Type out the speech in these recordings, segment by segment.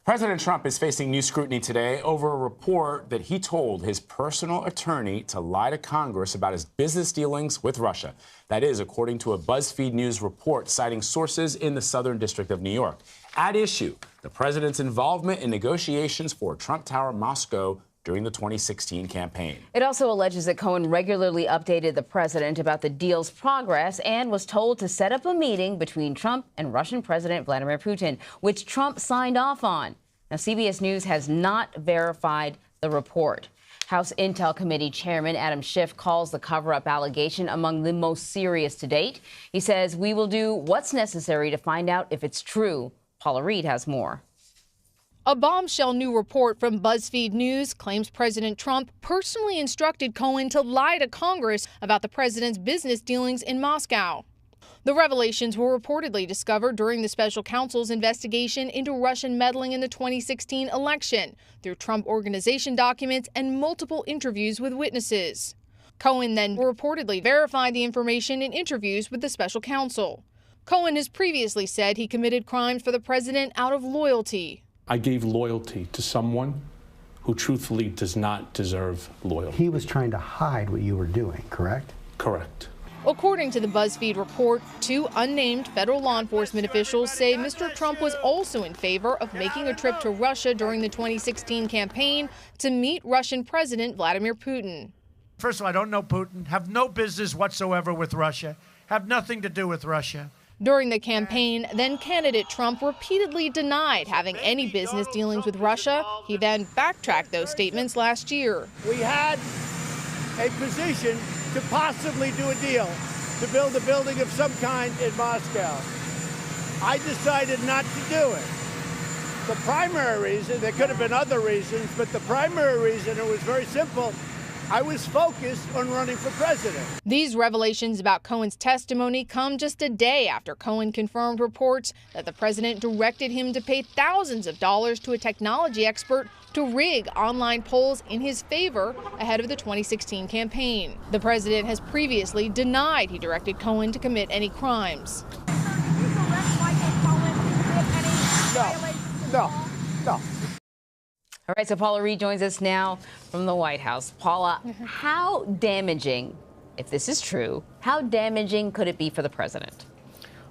President Trump is facing new scrutiny today over a report that he told his personal attorney to lie to Congress about his business dealings with Russia. That is, according to a BuzzFeed News report citing sources in the Southern District of New York. At issue, the president's involvement in negotiations for Trump Tower Moscow during the 2016 campaign. It also alleges that Cohen regularly updated the president about the deal's progress and was told to set up a meeting between Trump and Russian President Vladimir Putin, which Trump signed off on. Now, CBS News has not verified the report. House Intel Committee Chairman Adam Schiff calls the cover-up allegation among the most serious to date. He says, "We will do what's necessary to find out if it's true." Paula Reid has more. A bombshell new report from BuzzFeed News claims President Trump personally instructed Cohen to lie to Congress about the president's business dealings in Moscow. The revelations were reportedly discovered during the special counsel's investigation into Russian meddling in the 2016 election through Trump Organization documents and multiple interviews with witnesses. Cohen then reportedly verified the information in interviews with the special counsel. Cohen has previously said he committed crimes for the president out of loyalty. I gave loyalty to someone who truthfully does not deserve loyalty. He was trying to hide what you were doing, correct? Correct. According to the BuzzFeed report, two unnamed federal law enforcement officials say Mr. Trump was also in favor of making a trip to Russia during the 2016 campaign to meet Russian President Vladimir Putin. First of all, I don't know Putin, have no business whatsoever with Russia, have nothing to do with Russia. During the campaign, then-candidate Trump repeatedly denied having any business dealings with Russia. He then backtracked those statements last year. We had a position to possibly do a deal, to build a building of some kind in Moscow. I decided not to do it. The primary reason, there could have been other reasons, but the primary reason, it was very simple. I was focused on running for president. These revelations about Cohen's testimony come just a day after Cohen confirmed reports that the president directed him to pay thousands of dollars to a technology expert to rig online polls in his favor ahead of the 2016 campaign. The president has previously denied he directed Cohen to commit any crimes. No. All right, so Paula Reid joins us now from the White House. Paula, how damaging, if this is true, how damaging could it be for the president?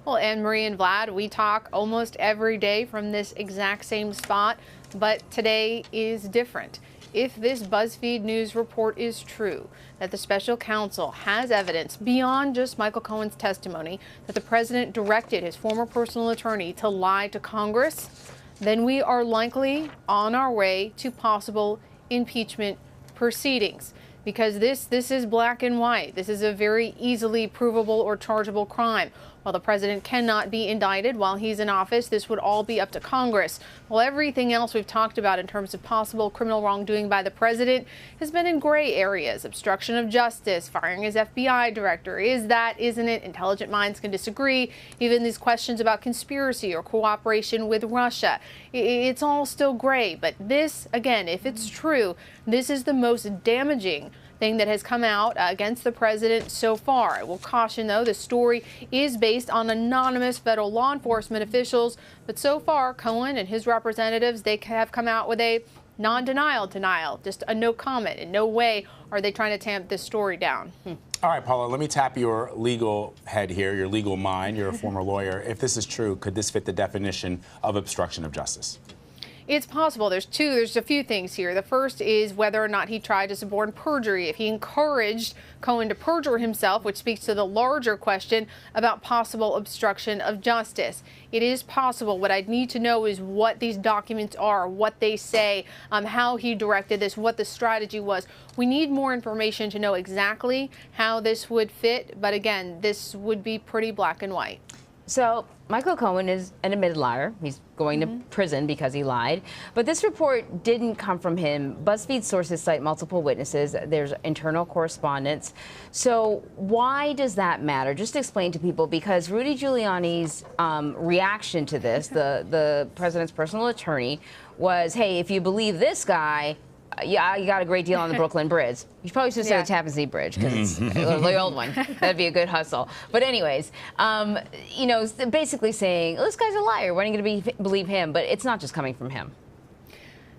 Well, Anne-Marie and Vlad, we talk almost every day from this exact same spot, but today is different. If this BuzzFeed News report is true, that the special counsel has evidence beyond just Michael Cohen's testimony that the president directed his former personal attorney to lie to Congress, then we are likely on our way to possible impeachment proceedings. Because this is black and white. This is a very easily provable or chargeable crime. While the president cannot be indicted while he's in office, this would all be up to Congress. While everything else we've talked about in terms of possible criminal wrongdoing by the president has been in gray areas. Obstruction of justice, firing his FBI director. Is that, isn't it? Intelligent minds can disagree. Even these questions about conspiracy or cooperation with Russia. It's all still gray. But this, again, if it's true, this is the most damaging thing that has come out against the president so far. I will caution, though, the story is based on anonymous federal law enforcement officials, but so far, Cohen and his representatives, they have come out with a non-denial denial, just a no comment. In no way are they trying to tamp this story down. All right, Paula, let me tap your legal head here, your legal mind. You're a former lawyer. If this is true, could this fit the definition of obstruction of justice? It's possible. There's a few things here. The first is whether or not he tried to suborn perjury. If he encouraged Cohen to perjure himself, which speaks to the larger question about possible obstruction of justice. It is possible. What I'd need to know is what these documents are, what they say, how he directed this, what the strategy was. We need more information to know exactly how this would fit. But again, this would be pretty black and white. So Michael Cohen is an admitted liar. He's going to prison because he lied. But this report didn't come from him. BuzzFeed sources cite multiple witnesses. There's internal correspondence. So why does that matter? Just explain to people, because Rudy Giuliani's reaction to this, the president's personal attorney, was, hey, if you believe this guy, yeah, you got a great deal on the Brooklyn Bridge. You probably should say the Tappan Zee Bridge, because it's the old one. That'd be a good hustle. But anyways, you know, basically saying, oh, this guy's a liar. Why are you going to believe him? But it's not just coming from him.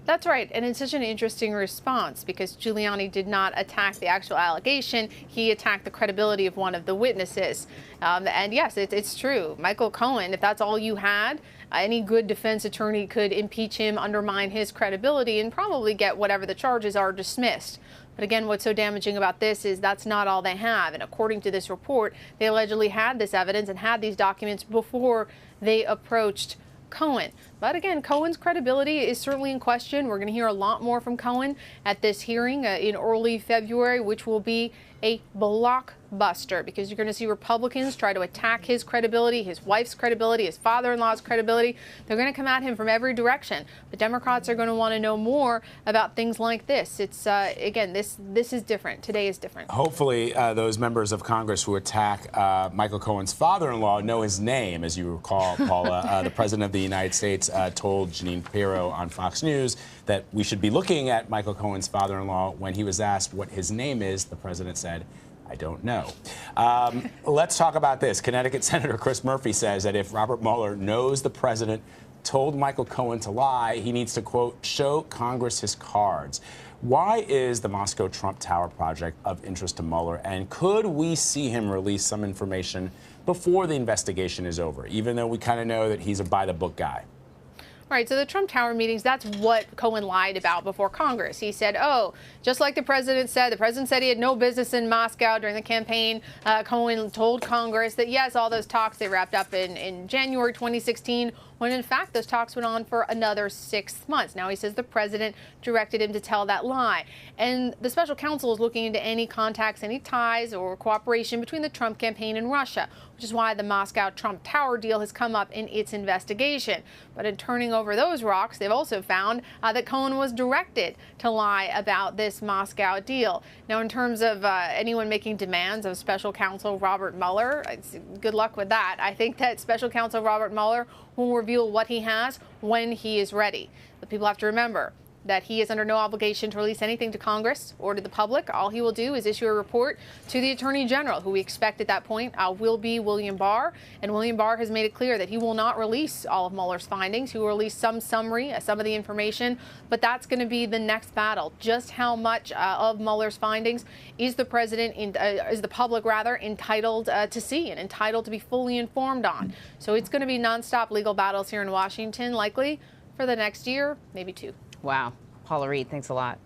That's right, and it's such an interesting response because Giuliani did not attack the actual allegation. He attacked the credibility of one of the witnesses. And yes, it's true. Michael Cohen, if that's all you had, any good defense attorney could impeach him, undermine his credibility, and probably get whatever the charges are dismissed. But again, what's so damaging about this is that's not all they have. And according to this report, they allegedly had this evidence and had these documents before they approached Cohen. But again, Cohen's credibility is certainly in question. We're going to hear a lot more from Cohen at this hearing in early February, which will be a blockbuster because you're going to see Republicans try to attack his credibility, his wife's credibility, his father-in-law's credibility. They're going to come at him from every direction. But Democrats are going to want to know more about things like this. It's again, this is different. Today is different. Hopefully, those members of Congress who attack Michael Cohen's father-in-law know his name. As you recall, Paula, the president of the United States told Jeanine Pirro on Fox News that we should be looking at Michael Cohen's father-in-law. When he was asked what his name is, the president said, I don't know. Let's talk about this. Connecticut Senator Chris Murphy says that if Robert Mueller knows the president told Michael Cohen to lie, he needs to, quote, show Congress his cards. Why is the Moscow Trump Tower project of interest to Mueller, and could we see him release some information before the investigation is over, even though we kind of know that he's a by-the-book guy? Right, so the Trump Tower meetings, that's what Cohen lied about before Congress. He said, oh, just like the president said he had no business in Moscow during the campaign. Cohen told Congress that, yes, all those talks, they wrapped up in January 2016, when in fact those talks went on for another 6 months. Now he says the president directed him to tell that lie. And the special counsel is looking into any contacts, any ties or cooperation between the Trump campaign and Russia, which is why the Moscow Trump Tower deal has come up in its investigation. But in turning over those rocks, they've also found that Cohen was directed to lie about this Moscow deal. Now, in terms of anyone making demands of special counsel Robert Mueller, good luck with that. I think that special counsel Robert Mueller will reveal what he has when he is ready. But people have to remember that he is under no obligation to release anything to Congress or to the public. All he will do is issue a report to the Attorney General, who we expect at that point will be William Barr. And William Barr has made it clear that he will not release all of Mueller's findings. He will release some summary, some of the information, but that's going to be the next battle. Just how much of Mueller's findings is the president, is the public rather, entitled to see and entitled to be fully informed on? So it's going to be nonstop legal battles here in Washington, likely for the next year, maybe two. Wow. Paula Reid, thanks a lot.